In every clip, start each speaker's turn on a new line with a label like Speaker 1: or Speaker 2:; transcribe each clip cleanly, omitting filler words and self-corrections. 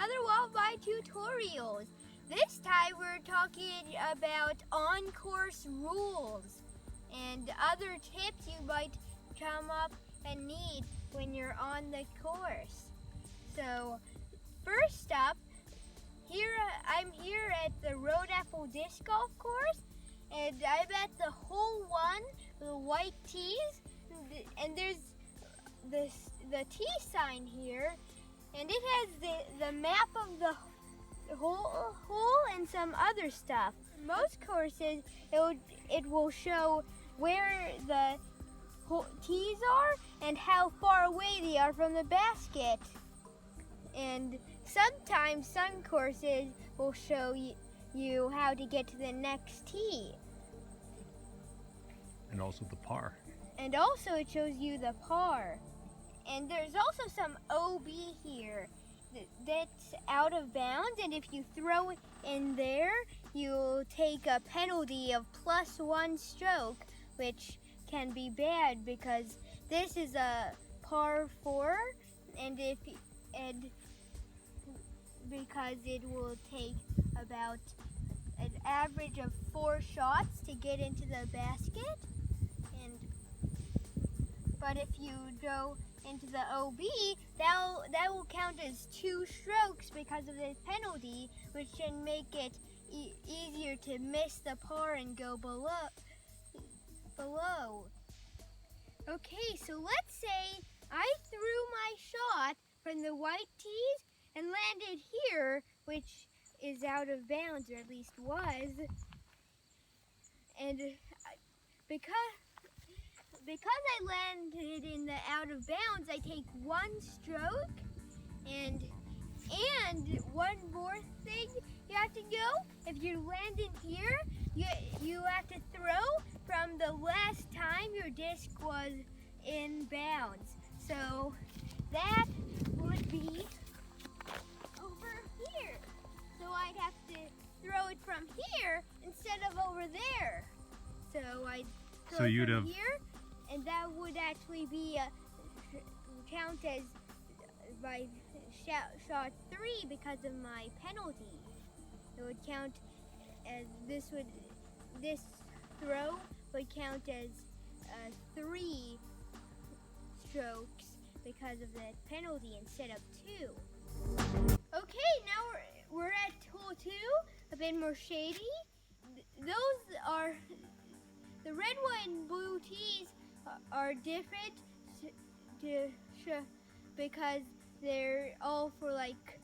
Speaker 1: another one of my tutorials. This time we're talking about on-course rules and other tips you might come up and need when you're on the course. So first up, I'm here at the Road Apple Disc Golf Course, and I'm at the hole 1, the white tees, and there's the tee sign here, and it has the map of the hole and some other stuff. Most courses, it will show where the tees are and how far away they are from the basket. And sometimes some courses will show you how to get to the next tee.
Speaker 2: And also the par.
Speaker 1: And also it shows you the par. And there's also some OB here that's out of bounds, and if you throw it in there, you'll take a penalty of +1 stroke, which can be bad because this is a par 4, and because it will take about an average of 4 shots to get into the basket. But if you go into the OB, that will count as 2 strokes because of the penalty, which can make it easier to miss the par and go below. Okay, so let's say I threw my shot from the white tees and landed here, which is out of bounds, or at least was. And because I landed in the out of bounds, I take 1 stroke, and one more thing you have to go. If you land in here, you have to throw from the last time your disc was in bounds. So that would be over here. So I'd have to throw it from here instead of over there. So I'd throw it from here. And that would actually be count as my shot 3 because of my penalty. It would count as this throw would count as 3 strokes because of the penalty instead of 2. Okay, now we're at hole 2, a bit more shady. Those are the red, white, and blue tees are different because they're all for like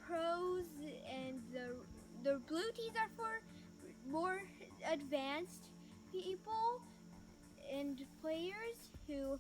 Speaker 1: pros, and the blue tees are for more advanced people and players who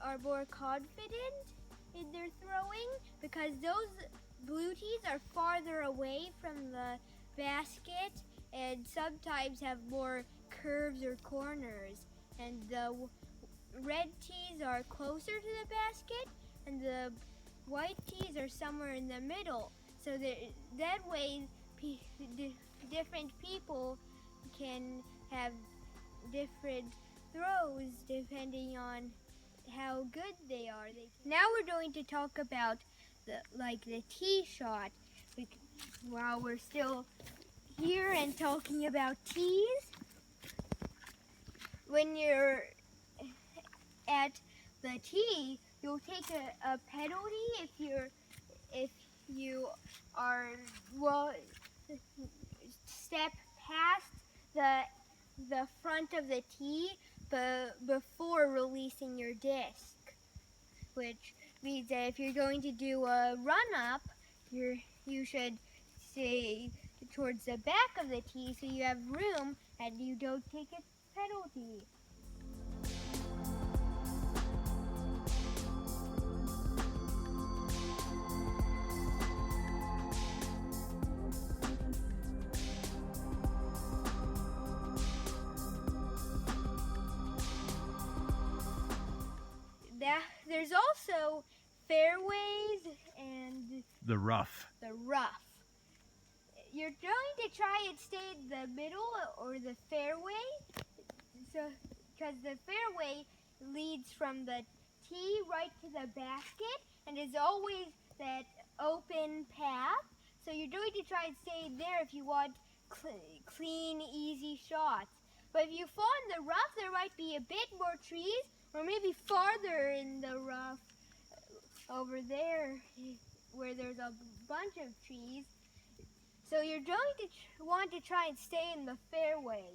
Speaker 1: are more confident in their throwing, because those blue tees are farther away from the basket and sometimes have more curves or corners, and the red tees are closer to the basket and the white tees are somewhere in the middle. So that way different people can have different throws depending on how good they are. Now we're going to talk about the tee shot while we're still here and talking about tees. When you're at the tee, you'll take a penalty if you are step past the front of the tee before releasing your disc, which means that if you're going to do a run up, you should stay towards the back of the tee so you have room and you don't take a penalty. There's also fairways and
Speaker 2: the rough.
Speaker 1: You're going to try and stay in the middle or the fairway, so because the fairway leads from the tee right to the basket and is always that open path. and stay there if you want clean, easy shots. But if you fall in the rough, there might be a bit more trees, or maybe farther in the rough over there where there's a bunch of trees. So you're going to want to try and stay in the fairway.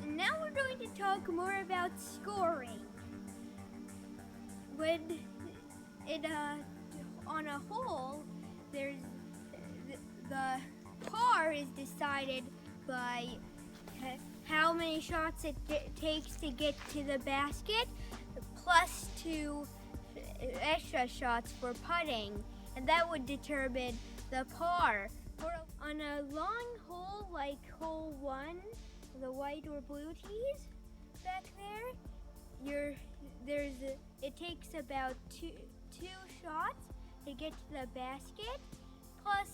Speaker 1: Now we're going to talk more about scoring. When on a hole, there's the par is decided by how many shots it takes to get to the basket, plus 2 extra shots for putting, and that would determine the par. On a long hole like hole 1, the white or blue tees back there, it takes about two shots to get to the basket, plus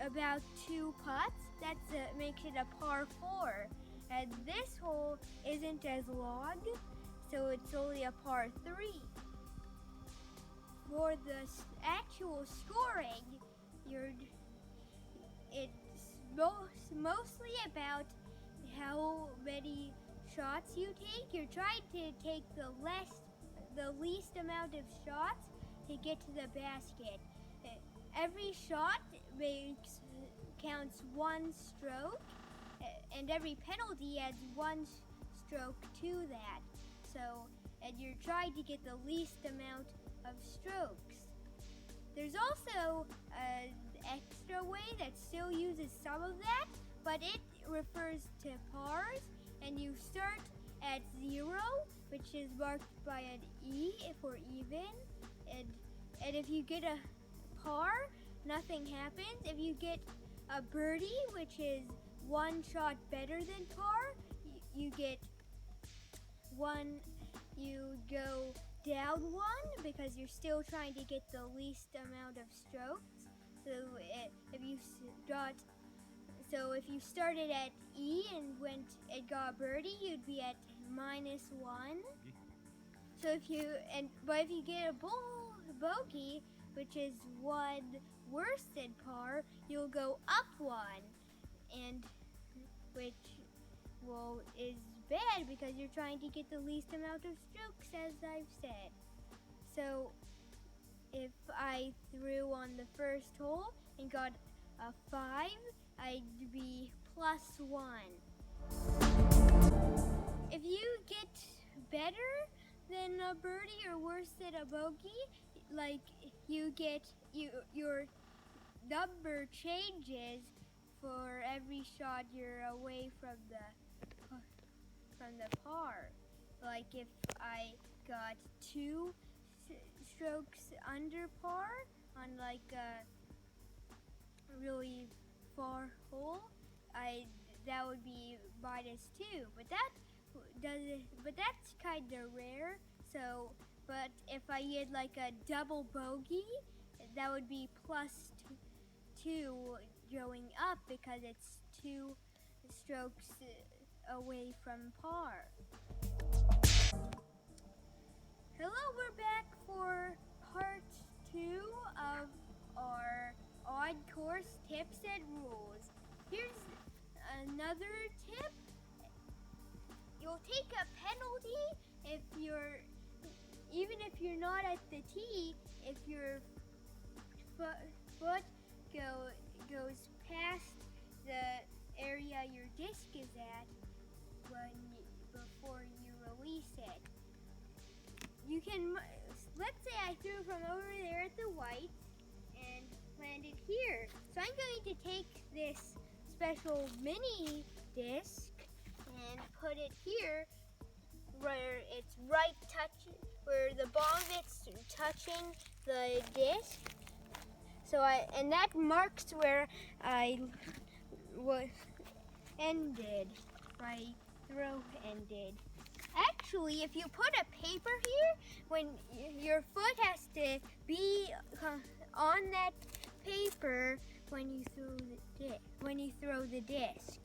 Speaker 1: about 2 putts. That makes it a par 4. And this hole isn't as long, so it's only a par 3. For the actual scoring, it's mostly about how many shots you take. You're trying to take the least amount of shots to get to the basket. Every shot counts 1 stroke, and every penalty adds 1 stroke to that. And you're trying to get the least amount of strokes. There's also an extra way that still uses some of that, but it refers to pars, and you start at 0, which is marked by an E for even, and if you get a par, nothing happens. If you get a birdie, which is 1 shot better than par, you get 1, you go down 1 because you're still trying to get the least amount of strokes. So if you started at E and got a birdie, you'd be at -1. So if you get a bogey, which is 1 worse than par, you'll go up 1, and which is bad because you're trying to get the least amount of strokes, as I've said. So if I threw on the first hole and got a 5, I'd be +1. If you get better than a birdie or worse than a bogey, like your number changes for every shot you're away from the par. Like if I got 2 strokes under par on like a really far hole, that would be -2. But that's kind of rare. So, but if I had like a double bogey, that would be +2 going up because it's 2 strokes away from par. Hello, we're back for part 2 of our odd course tips and rules. Here's another tip. You'll take a penalty even if you're not at the tee, if your foot goes past the area your disc is at before you release it. You can, let's say I threw from over there at the white and landed here. So I'm going to take this special mini disc and put it here where it's where the ball of it's touching the disc. And that marks where I ended. My throw ended. actually, if you put a paper here, when your foot has to be on that paper when you throw the disc.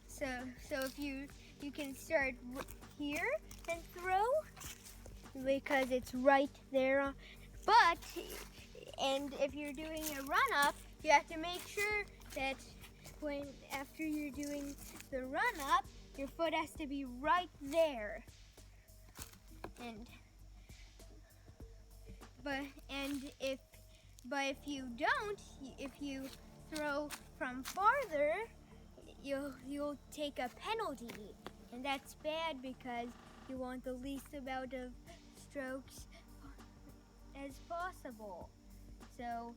Speaker 1: So if you can start here and throw because it's right there. But and if you're doing a run up, you have to make sure that after you're doing the run up, your foot has to be right there. But if you don't, if you throw from farther, you'll take a penalty, and that's bad because you want the least amount of strokes as possible. So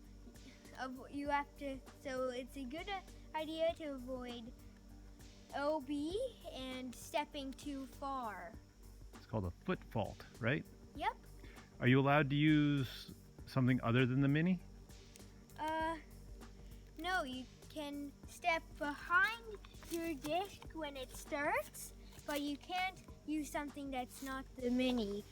Speaker 1: you have to. So it's a good idea to avoid OB and stepping too far.
Speaker 2: It's called a foot fault, right?
Speaker 1: Yep.
Speaker 2: Are you allowed to use something other than the Mini?
Speaker 1: No, you can step behind your disc when it starts, but you can't use something that's not the Mini